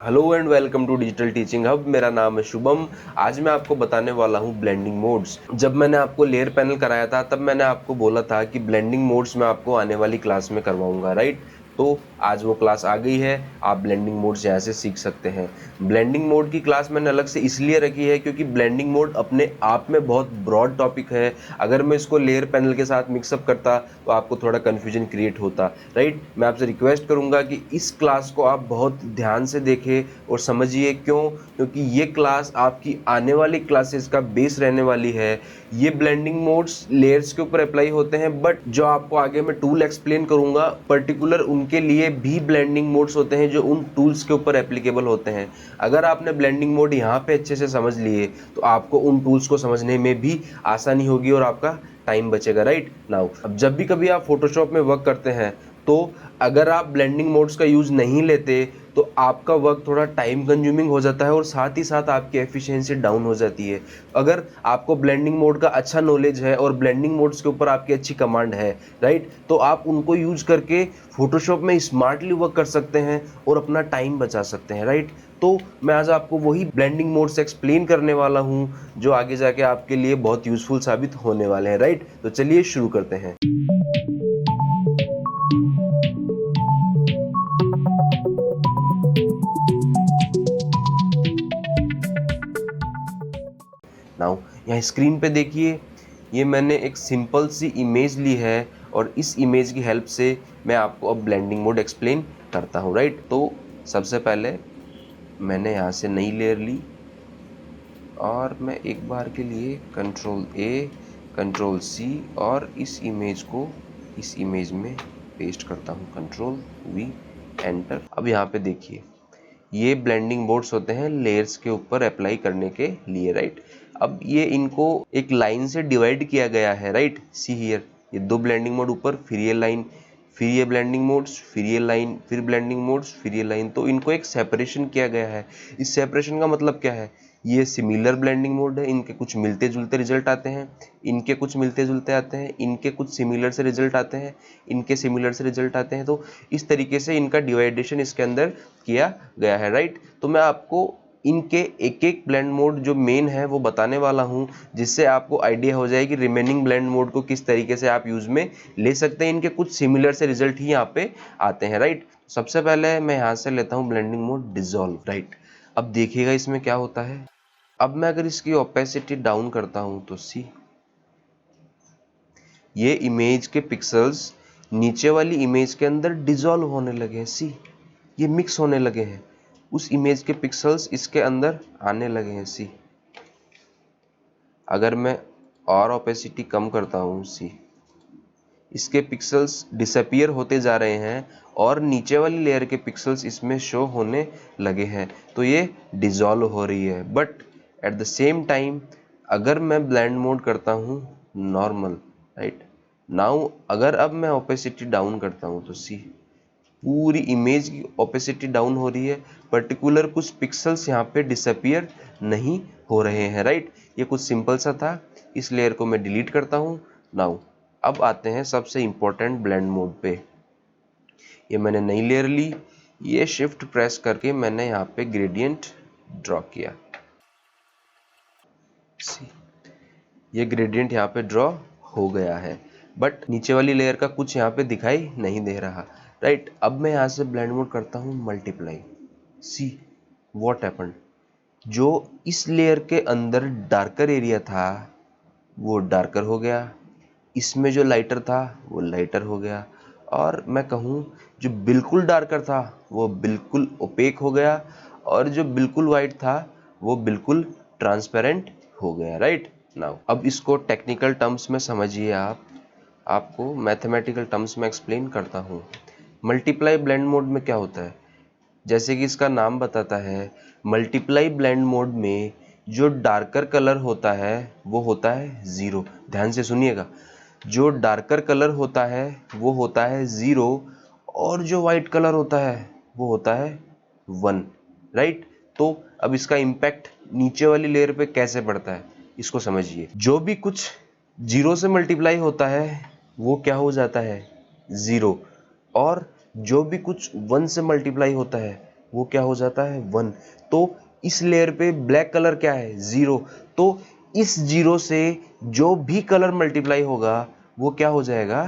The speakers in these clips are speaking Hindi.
Hello and welcome to digital teaching hub. मेरा नाम है शुभम। आज मैं आपको बताने वाला हूँ ब्लेंडिंग मोड्स। जब मैंने आपको लेयर पैनल कराया था तब मैंने आपको बोला था कि ब्लेंडिंग मोड्स मैं आपको आने वाली क्लास में करवाऊंगा, राइट। तो आज वो क्लास आ गई है, आप ब्लेंडिंग मोड्स यहाँ से सीख सकते हैं। ब्लेंडिंग मोड की क्लास मैंने अलग से इसलिए रखी है क्योंकि ब्लेंडिंग मोड अपने आप में बहुत ब्रॉड टॉपिक है। अगर मैं इसको लेयर पैनल के साथ मिक्सअप करता तो आपको थोड़ा कन्फ्यूजन क्रिएट होता, राइट। मैं आपसे रिक्वेस्ट करूंगा कि इस क्लास को आप बहुत ध्यान से देखें और समझिए। क्यों? क्योंकि ये क्लास आपकी आने वाली क्लासेस का बेस रहने वाली है। ये ब्लेंडिंग मोड्स लेयर्स के ऊपर अप्लाई होते हैं, बट जो आपको आगे मैं टूल एक्सप्लेन करूंगा पर्टिकुलर उनके लिए भी ब्लेंडिंग मोड्स होते हैं जो उन टूल्स के ऊपर एप्लीकेबल होते हैं। अगर आपने ब्लेंडिंग मोड यहाँ पे अच्छे से समझ लिए तो आपको उन टूल्स को समझने में भी आसानी होगी और आपका टाइम बचेगा, राइट। नाउ अब जब भी कभी आप फोटोशॉप में वर्क करते हैं तो अगर आप ब्लेंडिंग मोड्स का यूज नहीं लेते तो आपका वर्क थोड़ा टाइम कंज्यूमिंग हो जाता है और साथ ही साथ आपकी एफिशिएंसी डाउन हो जाती है। अगर आपको ब्लेंडिंग मोड का अच्छा नॉलेज है और ब्लेंडिंग मोड्स के ऊपर आपकी अच्छी कमांड है, राइट, तो आप उनको यूज करके फोटोशॉप में स्मार्टली वर्क कर सकते हैं और अपना टाइम बचा सकते हैं, राइट। तो मैं आज आपको वही ब्लेंडिंग मोड्स एक्सप्लेन करने वाला हूं जो आगे जाके आपके लिए बहुत यूजफुल साबित होने वाले हैं, राइट। तो चलिए शुरू करते हैं। नाउ यहाँ स्क्रीन पे देखिए, ये मैंने एक सिंपल सी इमेज ली है और इस इमेज की हेल्प से मैं आपको अब ब्लेंडिंग मोड एक्सप्लेन करता हूँ, राइट। तो सबसे पहले मैंने यहाँ से नई लेयर ली और मैं एक बार के लिए कंट्रोल ए कंट्रोल सी और इस इमेज को इस इमेज में पेस्ट करता हूँ, कंट्रोल वी एंटर। अब यहाँ पे देखिए, ये ब्लेंडिंग मोड्स होते हैं लेयर्स के ऊपर अप्लाई करने के लिए, राइट। अब ये इनको एक लाइन से डिवाइड किया गया है, राइट। सी हियर, ये दो ब्लेंडिंग मोड ऊपर, फिर ये लाइन, फिर ये ब्लेंडिंग मोड्स, फिर ये लाइन, फिर ब्लेंडिंग मोड्स, फिर ये लाइन। तो इनको एक सेपरेशन किया गया है। इस सेपरेशन का मतलब क्या है? ये सिमिलर ब्लेंडिंग मोड है, इनके कुछ मिलते जुलते रिजल्ट आते हैं, इनके कुछ मिलते जुलते आते हैं, इनके कुछ सिमिलर से रिजल्ट आते हैं, इनके सिमिलर से रिजल्ट आते हैं। तो इस तरीके से इनका डिवाइडेशन इसके अंदर किया गया है, राइट। तो मैं आपको इनके एक एक ब्लेंड मोड जो मेन है वो बताने वाला हूं, जिससे आपको आइडिया हो जाए कि रिमेनिंग ब्लेंड मोड को किस तरीके से आप यूज में ले सकते हैं। इनके कुछ सिमिलर से रिजल्ट ही यहाँ पे आते हैं, राइट। सबसे पहले मैं यहाँ से लेता हूँ ब्लेंडिंग मोड डिसॉल्व, राइट। अब देखिएगा इसमें क्या होता है। अब मैं अगर इसकी ओपेसिटी डाउन करता हूं तो सी, ये इमेज के पिक्सेल्स नीचे वाली इमेज के अंदर डिसॉल्व होने लगे हैं। सी, ये मिक्स होने लगे हैं, उस इमेज के पिक्सेल्स इसके अंदर आने लगे हैं। सी, अगर मैं और ओपेसिटी कम करता हूं, सी, इसके पिक्सेल्स डिसअपियर होते जा रहे हैं और नीचे वाली लेयर के पिक्सेल्स इसमें शो होने लगे हैं। तो ये डिसॉल्व हो रही है। But at the same time अगर मैं ब्लेंड मोड करता हूँ नॉर्मल, राइट, नाउ अगर अब मैं ओपेसिटी डाउन करता हूँ तो सी, पूरी इमेज की ओपेसिटी डाउन हो रही है, पर्टिकुलर कुछ पिक्सेल्स यहाँ पे डिसअपियर नहीं हो रहे हैं, राइट। ये कुछ सिंपल सा था, इस लेयर को मैं डिलीट करता हूँ। नाउ अब आते हैं सबसे इंपॉर्टेंट ब्लेंड मोड पे। ये मैंने नई लेयर ली, ये शिफ्ट प्रेस करके मैंने यहाँ पे ग्रेडियंट ड्रॉ किया। ये ग्रेडियंट यहाँ पे ड्रॉ हो गया है, बट नीचे वाली लेयर का कुछ यहाँ पे दिखाई नहीं दे रहा, राइट। अब मैं यहाँ से ब्लेंड मोड करता हूँ मल्टीप्लाई। सी व्हाट हैपेंड, जो इस लेयर के अंदर डार्कर एरिया था वो डार्कर हो गया, इसमें जो लाइटर था वो लाइटर हो गया, और मैं कहूँ जो बिल्कुल डार्कर था वो बिल्कुल ओपेक हो गया, और जो बिल्कुल वाइट था वो बिल्कुल ट्रांसपेरेंट हो गया, राइट। नाउ अब इसको टेक्निकल टर्म्स में समझिए। आप आपको मैथमेटिकल टर्म्स में एक्सप्लेन करता हूँ। मल्टीप्लाई ब्लेंड मोड में क्या होता है, जैसे कि इसका नाम बताता है, मल्टीप्लाई ब्लेंड मोड में जो डार्कर कलर होता है वो होता है ज़ीरो। ध्यान से सुनिएगा, जो डार्कर कलर होता है वो होता है ज़ीरो, और जो वाइट कलर होता है वो होता है वन, राइट। तो अब इसका इम्पैक्ट नीचे वाली लेयर पे कैसे पड़ता है इसको समझिए। जो भी कुछ जीरो से मल्टीप्लाई होता है वो क्या हो जाता है, ज़ीरो, और जो भी कुछ वन से मल्टीप्लाई होता है वो क्या हो जाता है 1। तो इस लेयर पे ब्लैक कलर क्या है 0। तो इस 0 से जो भी कलर मल्टीप्लाई होगा वो क्या हो जाएगा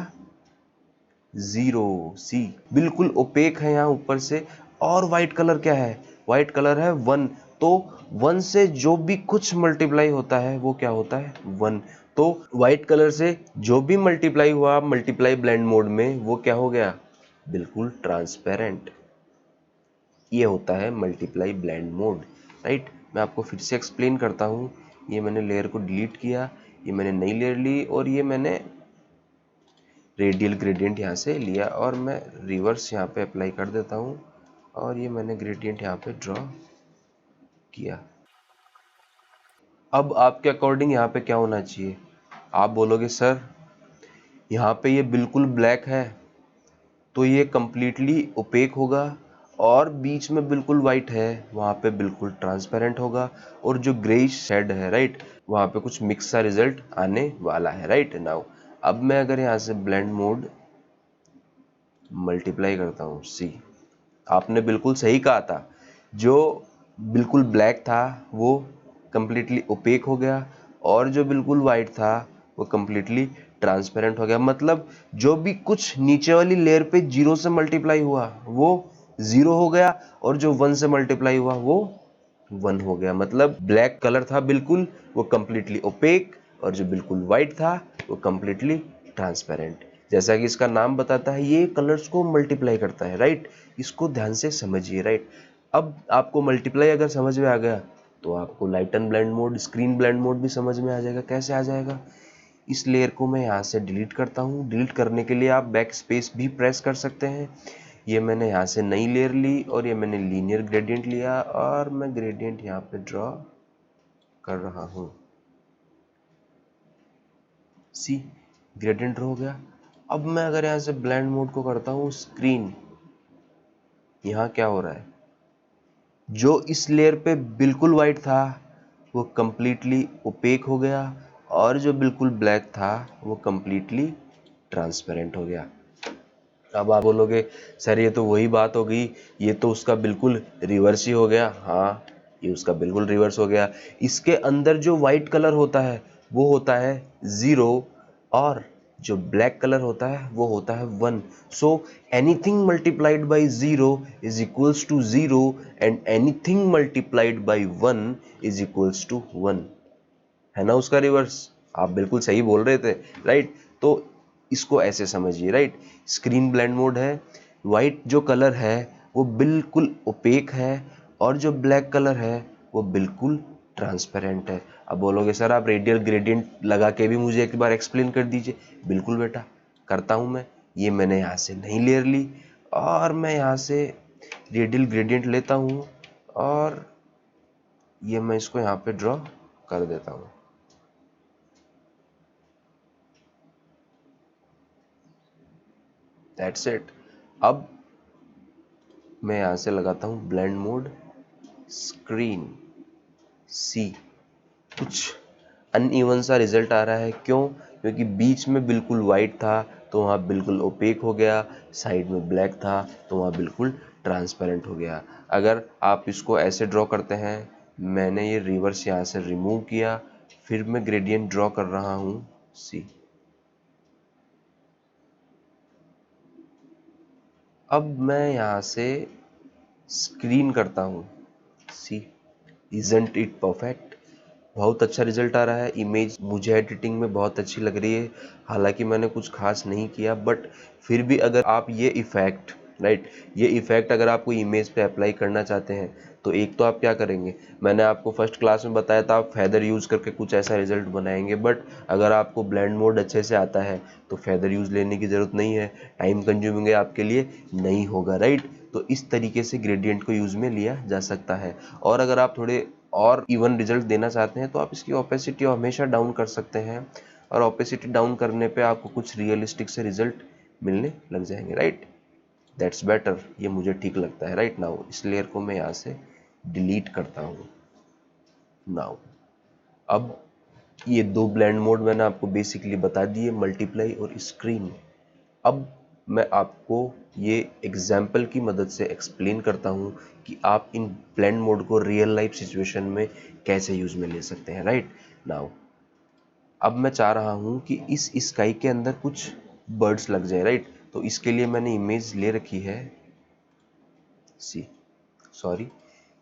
0। सी बिल्कुल ओपेक है यहाँ ऊपर से। और व्हाइट कलर क्या है, व्हाइट कलर है 1। तो 1 से जो भी कुछ मल्टीप्लाई होता है वो क्या होता है 1। तो व्हाइट कलर से जो भी मल्टीप्लाई हुआ मल्टीप्लाई ब्लेंड मोड में वो क्या हो गया, बिल्कुल ट्रांसपेरेंट। ये होता है मल्टीप्लाई ब्लेंड मोड, राइट। मैं आपको फिर से एक्सप्लेन करता हूँ। ये मैंने लेयर को डिलीट किया, ये मैंने नई लेयर ली और ये मैंने रेडियल ग्रेडियंट यहाँ से लिया और मैं रिवर्स यहाँ पे अप्लाई कर देता हूँ और ये मैंने ग्रेडियंट यहाँ पे ड्रॉ किया। अब आपके अकॉर्डिंग यहाँ पे क्या होना चाहिए, आप बोलोगे सर यहाँ पे ये बिल्कुल ब्लैक है तो ये कंप्लीटली ओपेक होगा, और बीच में बिल्कुल वाइट है वहाँ पे बिल्कुल ट्रांसपेरेंट होगा, और जो ग्रेइश शेड है राइट वहाँ पे कुछ मिक्स सा रिजल्ट आने वाला है, राइट। नाउ अब मैं अगर यहाँ से ब्लेंड मोड मल्टीप्लाई करता हूँ सी, आपने बिल्कुल सही कहा था, जो बिल्कुल ब्लैक था वो कम्प्लीटली ओपेक हो गया और जो बिल्कुल वाइट था वो कम्प्लीटली ट्रांसपेरेंट हो गया। मतलब जो भी कुछ नीचे वाली लेयर पे 0 से मल्टीप्लाई हुआ वो 0 हो गया और जो 1 से मल्टीप्लाई हुआ वो 1 हो गया। मतलब ब्लैक कलर था बिल्कुल वो कम्प्लीटली ओपेक और जो बिल्कुल वाइट था वो कम्प्लीटली ट्रांसपेरेंट। जैसा कि इसका नाम बताता है ये कलर्स को मल्टीप्लाई करता है, राइट। इसको ध्यान से समझिए, राइट। अब आपको मल्टीप्लाई अगर समझ में आ गया तो आपको lighten blend mode, screen blend mode भी समझ में आ जाएगा। कैसे आ जाएगा, इस लेयर को मैं यहाँ से डिलीट करता हूँ। डिलीट करने के लिए आप बैक स्पेस भी प्रेस कर सकते हैं। ये मैंने यहाँ से नई लेयर ली और ये मैंने लीनियर ग्रेडियंट लिया और मैं ग्रेडियंट यहाँ पे ड्रॉ कर रहा हूँ। सी ग्रेडियंट ड्रॉ हो गया। अब मैं अगर यहाँ से ब्लेंड मोड को करता हूँ स्क्रीन, यहाँ क्या हो रहा है, जो इस लेयर पे बिल्कुल वाइट था वो कम्प्लीटली ओपेक हो गया और जो बिल्कुल ब्लैक था वो कम्प्लीटली ट्रांसपेरेंट हो गया। अब आप बोलोगे सर ये तो वही बात हो गई, ये तो उसका बिल्कुल रिवर्स ही हो गया। हाँ, ये उसका बिल्कुल रिवर्स हो गया। इसके अंदर जो वाइट कलर होता है वो होता है 0 और जो ब्लैक कलर होता है वो होता है 1। So anything multiplied by 0 is equals to 0 and anything multiplied by 1 is equals to 1। है ना उसका रिवर्स, आप बिल्कुल सही बोल रहे थे, राइट। तो इसको ऐसे समझिए, राइट। स्क्रीन ब्लेंड मोड है, वाइट जो कलर है वो बिल्कुल ओपेक है और जो ब्लैक कलर है वो बिल्कुल ट्रांसपेरेंट है। अब बोलोगे सर आप रेडियल ग्रेडियंट लगा के भी मुझे एक बार एक्सप्लेन कर दीजिए। बिल्कुल बेटा, करता हूँ मैं। ये मैंने यहाँ से नई लेयर ली और मैं यहाँ से रेडियल ग्रेडियंट लेता हूँ और ये मैं इसको यहाँ पे ड्रॉ कर देता हूँ। That's it. अब मैं यहाँ से लगाता हूँ ब्लेंड मोड स्क्रीन सी। कुछ अनइवन सा रिजल्ट आ रहा है, क्यों, क्योंकि बीच में बिल्कुल वाइट था तो वहाँ बिल्कुल ओपेक हो गया, साइड में ब्लैक था तो वहाँ बिल्कुल ट्रांसपेरेंट हो गया। अगर आप इसको ऐसे ड्रॉ करते हैं, मैंने ये रिवर्स यहाँ से रिमूव किया, फिर मैं ग्रेडियंट ड्रॉ कर रहा हूँ सी। अब मैं यहाँ से स्क्रीन करता हूँ सी। Isn't it perfect. बहुत अच्छा रिजल्ट आ रहा है। इमेज मुझे एडिटिंग में बहुत अच्छी लग रही है, हालांकि मैंने कुछ खास नहीं किया, बट फिर भी अगर आप ये इफ़ेक्ट, राइट, ये इफ़ेक्ट अगर आप कोई इमेज पे अप्लाई करना चाहते हैं तो एक तो आप क्या करेंगे, मैंने आपको फर्स्ट क्लास में बताया था, आप फेदर यूज़ करके कुछ ऐसा रिजल्ट बनाएंगे। बट अगर आपको ब्लेंड मोड अच्छे से आता है तो फेदर यूज़ लेने की ज़रूरत नहीं है, टाइम कंज्यूमिंग है आपके लिए, नहीं होगा, राइट। तो इस तरीके से ग्रेडियंट को यूज़ में लिया जा सकता है। और अगर आप थोड़े और इवन रिजल्ट देना चाहते हैं तो आप इसकी ओपेसिटी हमेशा डाउन कर सकते हैं, और ओपेसिटी डाउन करने पे आपको कुछ रियलिस्टिक से रिजल्ट मिलने लग जाएंगे, राइट। दैट्स बेटर, ये मुझे ठीक लगता है, राइट। नाउ इस लेयर को मैं यहाँ से डिलीट करता हूँ। नाउ अब ये दो ब्लेंड मोड मैंने आपको बेसिकली बता दिए, मल्टीप्लाई और स्क्रीन। अब मैं आपको ये एग्जाम्पल की मदद से एक्सप्लेन करता हूँ कि आप इन ब्लेंड मोड को रियल लाइफ सिचुएशन में कैसे यूज में ले सकते हैं। राइट नाउ अब मैं चाह रहा हूँ कि इस स्काई के अंदर कुछ बर्ड्स लग जाए। राइट तो इसके लिए मैंने इमेज ले रखी है, सी सॉरी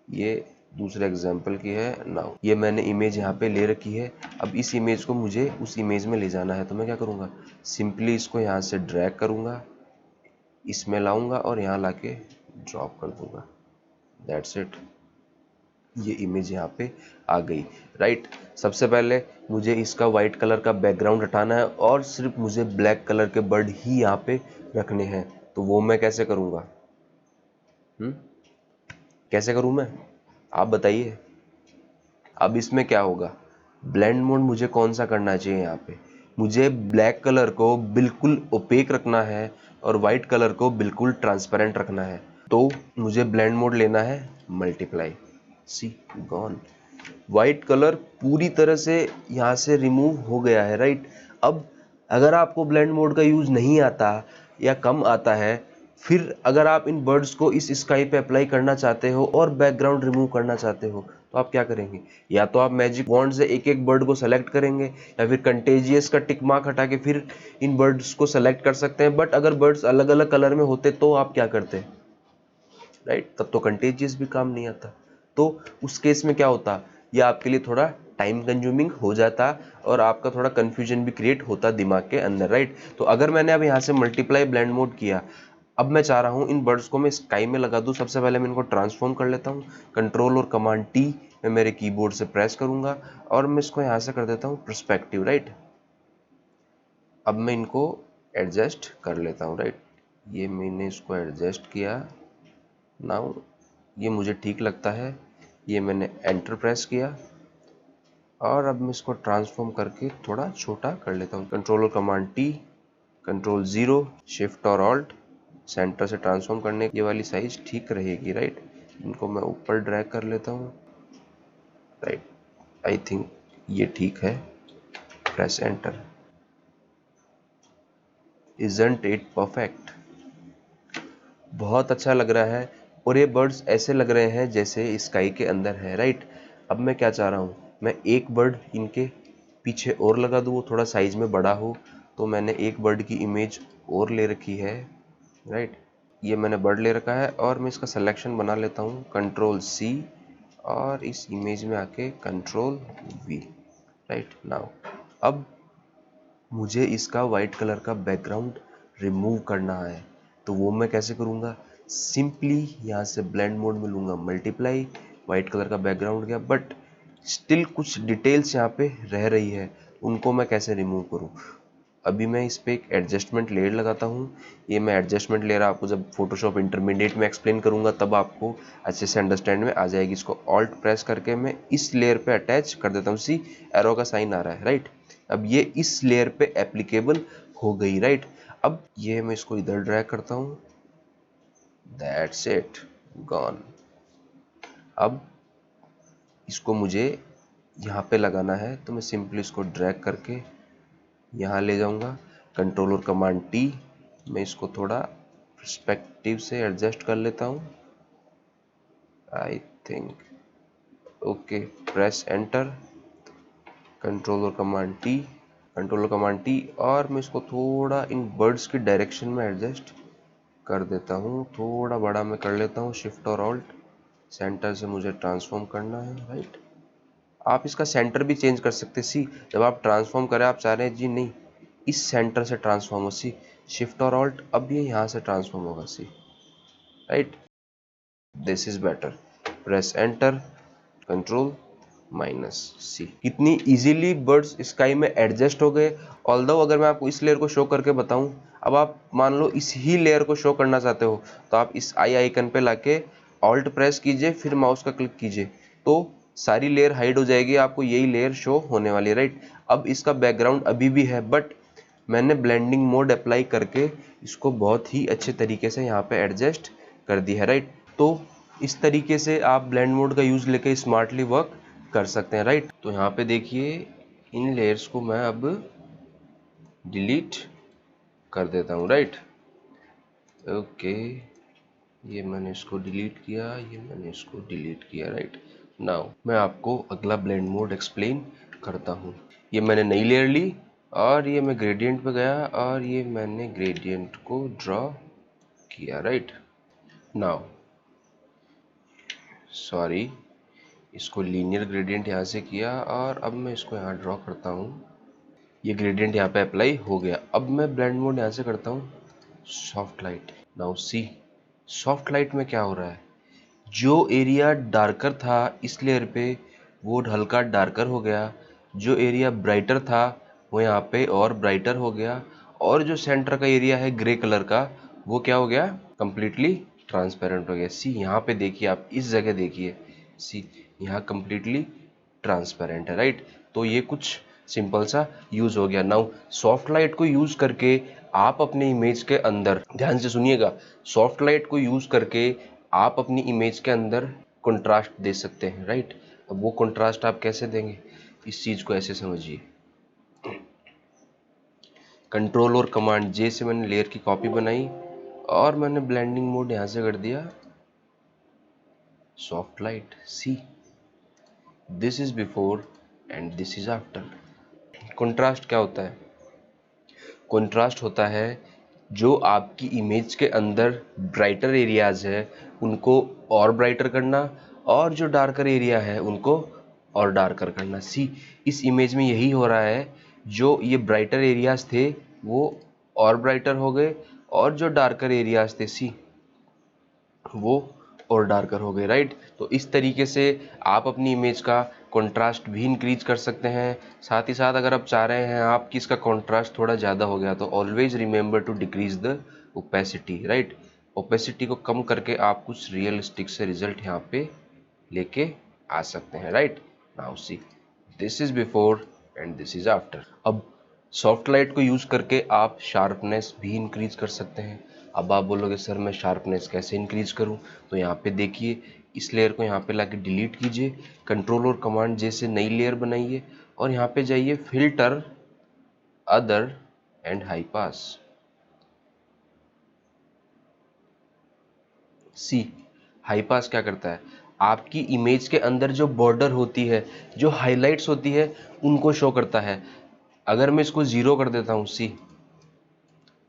ये दूसरे एग्जाम्पल की है। नाउ ये मैंने इमेज यहाँ पे ले रखी है। अब इस इमेज को मुझे उस इमेज में ले जाना है, तो मैं क्या करूँगा, सिंपली इसको यहाँ से ड्रैग करूँगा, इसमें लाऊंगा और यहाँ लाके ड्रॉप कर दूंगा। दैट्स इट, ये इमेज यहाँ पे आ गई। राइट सबसे पहले मुझे इसका वाइट कलर का बैकग्राउंड हटाना है और सिर्फ मुझे ब्लैक कलर के बर्ड ही यहाँ पे रखने हैं। तो वो मैं कैसे करूँगा, कैसे करूँ मैं, आप बताइए। अब इसमें क्या होगा, ब्लेंड मोड मुझे कौन सा करना चाहिए, यहाँ पे मुझे ब्लैक कलर को बिल्कुल ओपेक रखना है और वाइट कलर को बिल्कुल ट्रांसपेरेंट रखना है। तो मुझे ब्लेंड मोड लेना है मल्टीप्लाई, सी गॉन, वाइट कलर पूरी तरह से यहाँ से रिमूव हो गया है। राइट अब अगर आपको ब्लेंड मोड का यूज नहीं आता या कम आता है, फिर अगर आप इन बर्ड्स को इस स्काई पे अप्लाई करना चाहते हो और बैकग्राउंड रिमूव करना चाहते हो, तो आप क्या करेंगे, या तो आप मैजिक वॉन्ड से एक एक बर्ड को सेलेक्ट करेंगे या फिर कंटेजियस का टिक मार्क हटा के फिर इन बर्ड्स को सेलेक्ट कर सकते हैं। बट अगर बर्ड्स अलग अलग कलर में होते तो आप क्या करते, राइट तब तो कंटेजियस भी काम नहीं आता। तो उस केस में क्या होता, ये आपके लिए थोड़ा टाइम कंज्यूमिंग हो जाता और आपका थोड़ा कंफ्यूजन भी क्रिएट होता दिमाग के अंदर। राइट तो अगर मैंने अब यहाँ से मल्टीप्लाई ब्लेंड मोड किया, अब मैं चाह रहा हूँ इन बर्ड्स को मैं स्काई में लगा दूँ। सबसे पहले मैं इनको ट्रांसफॉर्म कर लेता हूँ, कंट्रोल और कमांड टी मैं मेरे कीबोर्ड से प्रेस करूंगा और मैं इसको यहाँ से कर देता हूँ पर्सपेक्टिव। राइट अब मैं इनको एडजस्ट कर लेता हूँ। राइट ये मैंने इसको एडजस्ट किया, नाउ ये मुझे ठीक लगता है, ये मैंने एंटर प्रेस किया और अब मैं इसको ट्रांसफॉर्म करके थोड़ा छोटा कर लेता हूँ। कंट्रोल और कमांड टी, कंट्रोल 0, शिफ्ट और ऑल्ट, सेंटर से ट्रांसफॉर्म करने की ये वाली साइज ठीक रहेगी। राइट इनको मैं ऊपर ड्रैग कर लेता हूँ। राइट आई थिंक ये ठीक है, press enter. Isn't it perfect, बहुत अच्छा लग रहा है और ये बर्ड्स ऐसे लग रहे हैं जैसे स्काई के अंदर है। राइट अब मैं क्या चाह रहा हूँ, मैं एक बर्ड इनके पीछे और लगा दूँ, वो थोड़ा साइज में बड़ा हो। तो मैंने एक बर्ड की इमेज और ले रखी है। राइट ये मैंने बर्ड ले रखा है और मैं इसका सिलेक्शन बना लेता हूँ, कंट्रोल सी और इस इमेज में आके कंट्रोल वी। राइट नाउ अब मुझे इसका वाइट कलर का बैकग्राउंड रिमूव करना है, तो वो मैं कैसे करूँगा, सिंपली यहाँ से ब्लेंड मोड में लूँगा मल्टीप्लाई, वाइट कलर का बैकग्राउंड गया बट स्टिल कुछ डिटेल्स यहाँ पे रह रही है, उनको मैं कैसे रिमूव करूँ। अभी मैं इस पर एक एडजस्टमेंट लेयर लगाता हूँ। ये मैं एडजस्टमेंट लेयर आपको जब फोटोशॉप इंटरमीडिएट में एक्सप्लेन करूँगा तब आपको अच्छे से अंडरस्टैंड में आ जाएगी। इसको ऑल्ट प्रेस करके मैं इस लेयर पे अटैच कर देता हूँ, सी एरो का साइन आ रहा है। राइट अब ये इस लेयर पे एप्लीकेबल हो गई। राइट अब ये मैं इसको इधर ड्रैग करता हूँ, दैट्स इट गॉन। अब इसको मुझे यहाँ पे लगाना है, तो मैं सिंपली इसको ड्रैग करके यहाँ ले जाऊँगा, कंट्रोल और कमांड टी, मैं इसको थोड़ा पर्सपेक्टिव से एडजस्ट कर लेता हूँ। I think okay, press enter, control और कमांड टी, कंट्रोल और कमांड टी और मैं इसको थोड़ा इन बर्ड्स की डायरेक्शन में एडजस्ट कर देता हूँ, थोड़ा बड़ा मैं कर लेता हूँ, शिफ्ट और ऑल्ट, सेंटर से मुझे ट्रांसफॉर्म करना है। राइट आप इसका सेंटर भी चेंज कर सकते, सी जब आप ट्रांसफॉर्म करें आप चाह रहे हैं जी नहीं इस सेंटर से ट्रांसफॉर्म हो, सी शिफ्ट और ऑल्ट, अब ये यहाँ से ट्रांसफॉर्म होगा, see right this is better, press enter, control minus C. कितनी इजीली बर्ड्स स्काई में एडजस्ट हो गए। ऑल्दो अगर मैं आपको इस लेयर को शो करके बताऊं, अब आप मान लो इस ही लेयर को शो करना चाहते हो तो आप इस आई आइकन पे लाके ऑल्ट प्रेस कीजिए, फिर माउस का क्लिक कीजिए तो सारी लेयर हाइड हो जाएगी, आपको यही लेयर शो होने वाली है। राइट अब इसका बैकग्राउंड अभी भी है बट मैंने ब्लेंडिंग मोड अप्लाई करके इसको बहुत ही अच्छे तरीके से यहाँ पे एडजस्ट कर दिया है। राइट तो इस तरीके से आप ब्लेंड मोड का यूज लेके स्मार्टली वर्क कर सकते हैं। राइट तो यहाँ पे देखिए इन लेयर्स को मैं अब डिलीट कर देता हूँ। राइट ओके, ये मैंने इसको डिलीट किया, ये मैंने इसको डिलीट किया, राइट। नाउ मैं आपको अगला ब्लेंड मोड एक्सप्लेन करता हूँ। ये मैंने नई लेयर ली और ये मैं ग्रेडियंट पे गया और ये मैंने ग्रेडियंट को ड्रॉ किया, राइट। नाउ सॉरी, इसको लीनियर ग्रेडियंट यहाँ से किया और अब मैं इसको यहाँ ड्रॉ करता हूँ। ये ग्रेडियंट यहाँ पे अप्लाई हो गया। अब मैं ब्लेंड मोड यहाँ से करता हूँ soft light. Now see, soft light में क्या हो रहा है, जो एरिया डार्कर था इस लेयर पे वो हल्का डार्कर हो गया, जो एरिया ब्राइटर था वो यहाँ पे और ब्राइटर हो गया, और जो सेंटर का एरिया है ग्रे कलर का वो क्या हो गया, कंप्लीटली ट्रांसपेरेंट हो गया। सी यहाँ पे देखिए, आप इस जगह देखिए, सी यहाँ कंप्लीटली ट्रांसपेरेंट है, राइट। तो ये कुछ सिंपल सा यूज हो गया। नाउ सॉफ्ट लाइट को यूज करके आप अपने इमेज के अंदर, ध्यान से सुनिएगा, सॉफ्ट लाइट को यूज करके आप अपनी इमेज के अंदर कंट्रास्ट दे सकते हैं, राइट। अब वो कंट्रास्ट आप कैसे देंगे, इस चीज को ऐसे समझिए, कंट्रोल और कमांड जे से मैंने लेयर की कॉपी बनाई और मैंने ब्लेंडिंग मोड यहां से कर दिया soft light. See, this is before and this is after. Contrast क्या होता है, कंट्रास्ट होता है जो आपकी इमेज के अंदर ब्राइटर एरियाज है उनको और ब्राइटर करना, और जो डार्कर एरिया है उनको और डार्कर करना। सी, इस इमेज में यही हो रहा है, जो ये ब्राइटर एरियाज थे वो और ब्राइटर हो गए, और जो डार्कर एरियाज थे सी वो और डार्कर हो गए, राइट। तो इस तरीके से आप अपनी इमेज का कंट्रास्ट भी इंक्रीज कर सकते हैं। साथ ही साथ अगर आप चाह रहे हैं आपकी इसका कंट्रास्ट थोड़ा ज़्यादा हो गया तो always remember to decrease the opacity, right. Opacity को कम करके आप कुछ रियलिस्टिक से रिजल्ट यहाँ पे लेके आ सकते हैं, right. Now see, this is before and this is after. अब सॉफ्ट लाइट को यूज करके आप शार्पनेस भी इंक्रीज कर सकते हैं। अब आप बोलोगे सर मैं शार्पनेस कैसे इंक्रीज करूं, तो यहाँ पे देखिए, इस लेयर को यहाँ पे लाके डिलीट कीजिए, कंट्रोल और कमांड जैसे नई लेयर बनाइए और यहाँ पे जाइए filter, other and high pass. See, high pass क्या करता है, आपकी इमेज के अंदर जो बॉर्डर होती है, जो हाइलाइट्स होती है उनको शो करता है। अगर मैं इसको जीरो कर देता हूँ सी,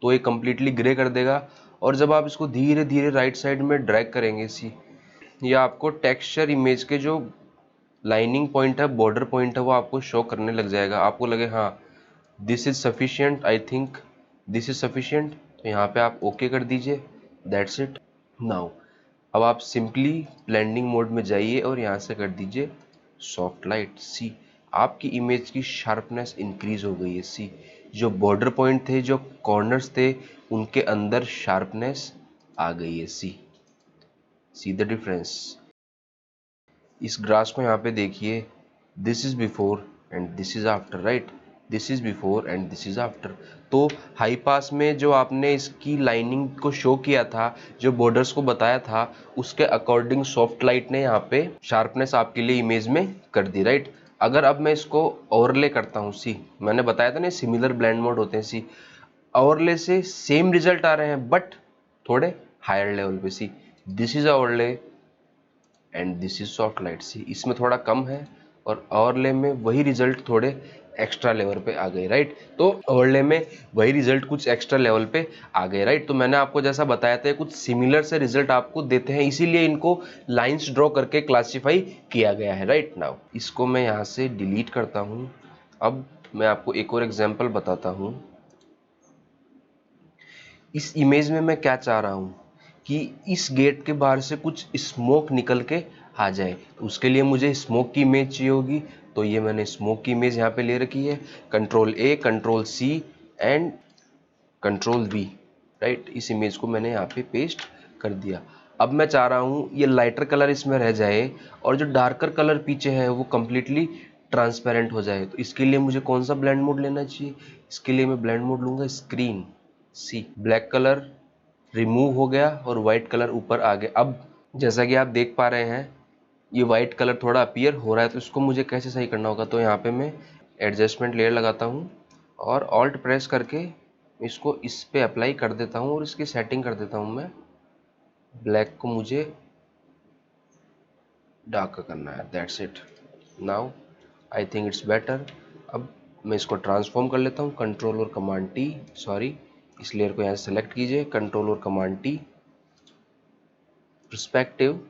तो ये कंप्लीटली ग्रे कर देगा, और जब आप इसको धीरे धीरे राइट साइड में ड्रैग करेंगे सी, ये आपको टेक्सचर इमेज के जो लाइनिंग पॉइंट है, बॉर्डर पॉइंट है, वो आपको शो करने लग जाएगा। आपको लगे हाँ this is sufficient, I think this is sufficient, तो यहाँ पे आप ओके कर दीजिए, दैट्स इट। नाउ अब आप सिंपली ब्लेंडिंग मोड में जाइए और यहाँ से कर दीजिए सॉफ्ट लाइट। सी, आपकी इमेज की शार्पनेस इंक्रीज हो गई है। सी, जो बॉर्डर पॉइंट थे, जो कॉर्नर्स थे, उनके अंदर शार्पनेस आ गई है। See the difference. इस ग्रास को यहाँ पे देखिए, this is before and this is after, right. This is before and this is after. तो हाई पास में जो आपने इसकी लाइनिंग को शो किया था, जो बॉर्डर्स को बताया था, उसके अकॉर्डिंग सॉफ्ट लाइट ने यहाँ पे शार्पनेस आपके लिए इमेज में कर दी, राइट। अगर अब मैं इसको ओवरले करता हूँ सी, मैंने बताया था ना सिमिलर ब्लेंड मोड होते हैं सी, ओवरले से सेम रिजल्ट आ रहे हैं बट थोड़े हायर लेवल पे। See, this is overlay and this is soft light. See, इसमें थोड़ा कम है और ओवरले में वही रिजल्ट थोड़े एक्स्ट्रा लेवल पे आ गए, राइट। तो ओवरले में वही रिजल्ट कुछ एक्स्ट्रा लेवल पे आ गए, राइट। तो मैंने आपको जैसा बताया था कुछ सिमिलर से रिजल्ट आपको देते हैं, इसीलिए इनको लाइंस ड्रॉ करके क्लासिफाई किया गया है, राइट। नाउ इसको मैं यहाँ से डिलीट करता हूँ। अब मैं आपको एक और एग्जाम्पल बताता हूँ। इस इमेज में मैं क्या चाह रहा हूँ कि इस गेट के बाहर से कुछ स्मोक निकल के आ जाए, तो उसके लिए मुझे स्मोक की इमेज चाहिए होगी। तो ये मैंने स्मोक की इमेज यहाँ पे ले रखी है, control A, control C and control V, right. इस इमेज को मैंने यहाँ पे पेस्ट कर दिया। अब मैं चाह रहा हूँ ये लाइटर कलर इसमें रह जाए और जो डार्कर कलर पीछे है वो कंप्लीटली ट्रांसपेरेंट हो जाए। तो इसके लिए मुझे कौन सा ब्लेंड मोड लेना चाहिए, इसके लिए मैं ब्लेंड मोड लूंगा स्क्रीन। सी, ब्लैक कलर रिमूव हो गया और वाइट कलर ऊपर आ गया। अब जैसा कि आप देख पा रहे हैं ये वाइट कलर थोड़ा अपीयर हो रहा है, तो इसको मुझे कैसे सही करना होगा, तो यहाँ पे मैं एडजस्टमेंट लेयर लगाता हूँ और ऑल्ट प्रेस करके इसको इस पे अप्लाई कर देता हूँ और इसकी सेटिंग कर देता हूँ मैं, ब्लैक को मुझे डार्क करना है, that's it. Now I think it's better. अब मैं इसको ट्रांसफॉर्म कर लेता हूँ, कंट्रोल और कमांड टी, सॉरी इस लेयर को यहाँ से सेलेक्ट कीजिए, कंट्रोल और कमांड टी, पर्सपेक्टिव,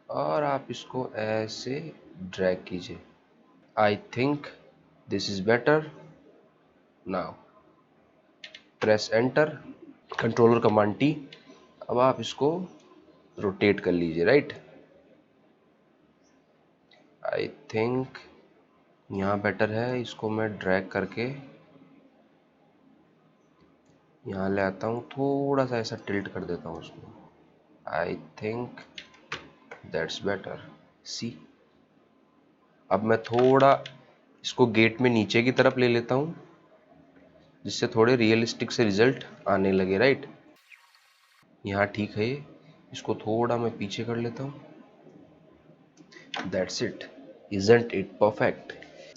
और आप इसको ऐसे ड्रैग कीजिए। I think this is better. Now press enter, control और कमांड टी। अब आप इसको रोटेट कर लीजिए, राइट। आई थिंक यहाँ बेटर है, इसको मैं ड्रैग करके यहाँ ले आता हूँ, थोड़ा सा ऐसा टिल्ट कर देता हूँ उसको। I think that's better. See, अब मैं थोड़ा इसको गेट में नीचे की तरफ ले लेता हूँ, जिससे थोड़े रियलिस्टिक से रिजल्ट आने लगे, राइट। यहाँ ठीक है ये, इसको थोड़ा मैं पीछे कर लेता हूँ। That's it, isn't it perfect.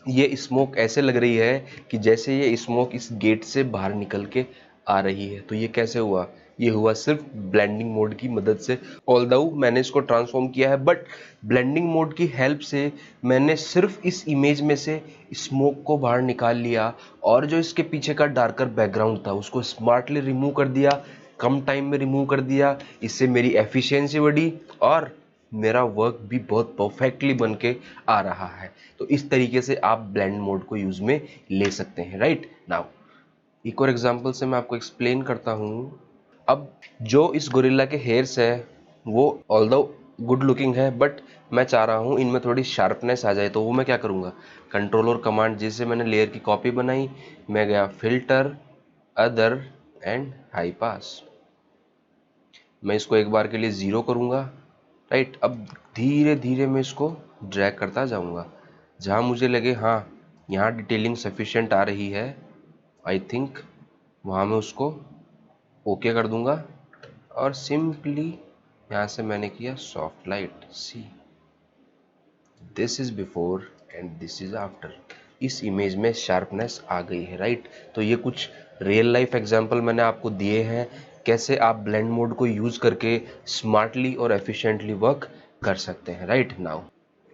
ये स्मोक ऐसे लग रही है कि जैसे ये स्मोक इस गेट से बाहर निकल के आ रही है। तो ये कैसे हुआ? ये हुआ सिर्फ ब्लेंडिंग मोड की मदद से। ऑल्दो मैंने इसको ट्रांसफॉर्म किया है, बट ब्लेंडिंग मोड की हेल्प से मैंने सिर्फ इस इमेज में से स्मोक को बाहर निकाल लिया, और जो इसके पीछे का डार्कर बैकग्राउंड था उसको स्मार्टली रिमूव कर दिया, कम टाइम में रिमूव कर दिया। इससे मेरी एफिशिएंसी बढ़ी और मेरा वर्क भी बहुत परफेक्टली बन के आ रहा है। तो इस तरीके से आप ब्लेंड मोड को यूज में ले सकते हैं, राइट। नाउ एक और एग्जांपल से मैं आपको एक्सप्लेन करता हूँ। अब जो इस गोरिल्ला के हेयर्स है वो ऑल्दो गुड लुकिंग है, बट मैं चाह रहा हूँ इनमें थोड़ी शार्पनेस आ जाए। तो वो मैं क्या करूँगा, कंट्रोल और कमांड, जिससे मैंने लेयर की कॉपी बनाई, मैं गया फिल्टर, अदर एंड हाई पास। मैं इसको एक बार के लिए 0 करूँगा, राइट। अब धीरे धीरे मैं इसको ड्रैग करता जाऊँगा, जहाँ मुझे लगे हाँ यहाँ डिटेलिंग सफिशिएंट आ रही है, आई थिंक वहाँ मैं उसको ओके कर दूँगा। और सिंपली यहाँ से मैंने किया soft light. See, this is before and this is after. इस इमेज में शार्पनेस आ गई है, राइट। तो ये कुछ रियल लाइफ एग्जांपल मैंने आपको दिए हैं, कैसे आप ब्लेंड मोड को यूज करके स्मार्टली और एफिशिएंटली वर्क कर सकते हैं, राइट। नाउ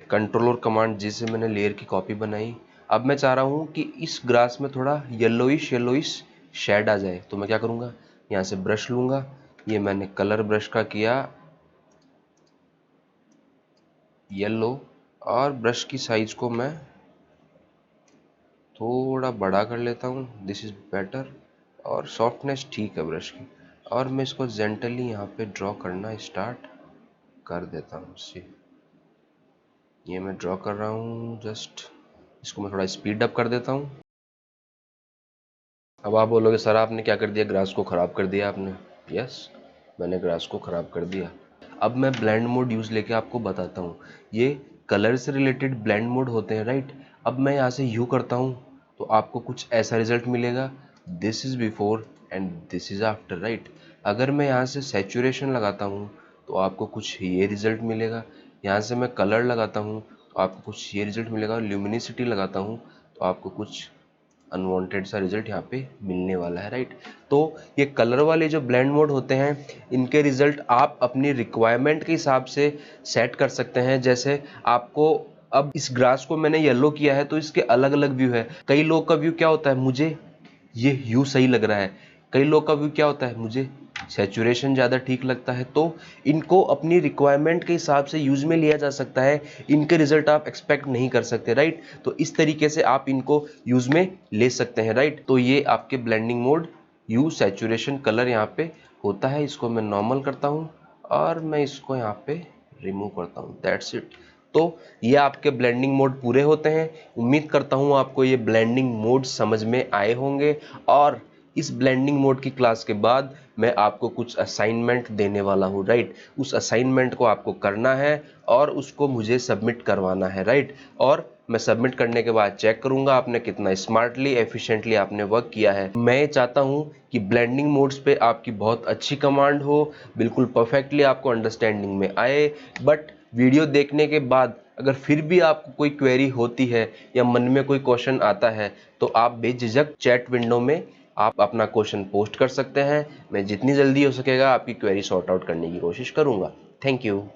कंट्रोल और कमांड, जिससे मैंने लेयर की कॉपी बनाई, अब मैं चाह रहा हूँ कि इस ग्रास में थोड़ा येलोइश येलोइश शेड आ जाए। तो मैं क्या करूँगा, यहाँ से ब्रश लूँगा, ये मैंने कलर ब्रश का किया येलो, और ब्रश की साइज को मैं थोड़ा बड़ा कर लेता हूँ, दिस इज बेटर। और सॉफ्टनेस ठीक है ब्रश की, और मैं इसको जेंटली यहाँ पे ड्रॉ करना स्टार्ट कर देता हूँ। सी, ये मैं ड्रॉ कर रहा हूँ, जस्ट इसको मैं थोड़ा स्पीड अप कर देता हूँ। अब आप बोलोगे सर आपने क्या कर दिया, ग्रास को ख़राब कर दिया आपने। यस, मैंने ग्रास को ख़राब कर दिया। अब मैं ब्लेंड मोड यूज़ लेके आपको बताता हूँ। ये कलर से रिलेटेड ब्लेंड मोड होते हैं, राइट। अब मैं यहाँ से यू करता हूँ तो आपको कुछ ऐसा रिजल्ट मिलेगा, this is before and this is after, right. अगर मैं यहाँ से सैचुरेशन लगाता हूँ तो आपको कुछ ये रिजल्ट मिलेगा। यहाँ से मैं कलर लगाता हूँ तो आपको कुछ ये रिजल्ट मिलेगा। ल्यूमिनिसिटी लगाता हूँ तो आपको कुछ अनवांटेड सा रिजल्ट यहाँ पे मिलने वाला है, राइट। तो ये कलर वाले जो ब्लेंड मोड होते हैं, इनके रिजल्ट आप अपनी रिक्वायरमेंट के हिसाब से सेट कर सकते हैं। जैसे आपको अब इस ग्रास को मैंने येलो किया है तो इसके अलग अलग व्यू है। कई लोग का व्यू क्या होता है, मुझे ये ह्यू सही लग रहा है। कई लोग का व्यू क्या होता है, मुझे सैचुरेशन ज़्यादा ठीक लगता है। तो इनको अपनी रिक्वायरमेंट के हिसाब से यूज में लिया जा सकता है। इनके रिजल्ट आप एक्सपेक्ट नहीं कर सकते, राइट। तो इस तरीके से आप इनको यूज में ले सकते हैं, राइट। तो ये आपके blending mode you saturation colour यहाँ पे होता है। इसको मैं नॉर्मल करता हूँ और मैं इसको यहाँ पे रिमूव करता हूँ, दैट्स इट। तो ये आपके ब्लेंडिंग मोड पूरे होते हैं। उम्मीद करता हूँ आपको ये ब्लेंडिंग मोड समझ में आए होंगे, और इस ब्लेंडिंग मोड की क्लास के बाद मैं आपको कुछ असाइनमेंट देने वाला हूँ, राइट। उस असाइनमेंट को आपको करना है और उसको मुझे सबमिट करवाना है, राइट। और मैं सबमिट करने के बाद चेक करूंगा आपने कितना स्मार्टली एफिशिएंटली आपने वर्क किया है। मैं चाहता हूं कि ब्लेंडिंग मोड्स पे आपकी बहुत अच्छी कमांड हो, बिल्कुल परफेक्टली आपको अंडरस्टैंडिंग में आए। बट वीडियो देखने के बाद अगर फिर भी आपको कोई क्वेरी होती है या मन में कोई क्वेश्चन आता है तो आप बेझिझक चैट विंडो में आप अपना क्वेश्चन पोस्ट कर सकते हैं। मैं जितनी जल्दी हो सकेगा आपकी क्वेरी सॉर्ट आउट करने की कोशिश करूंगा। Thank you.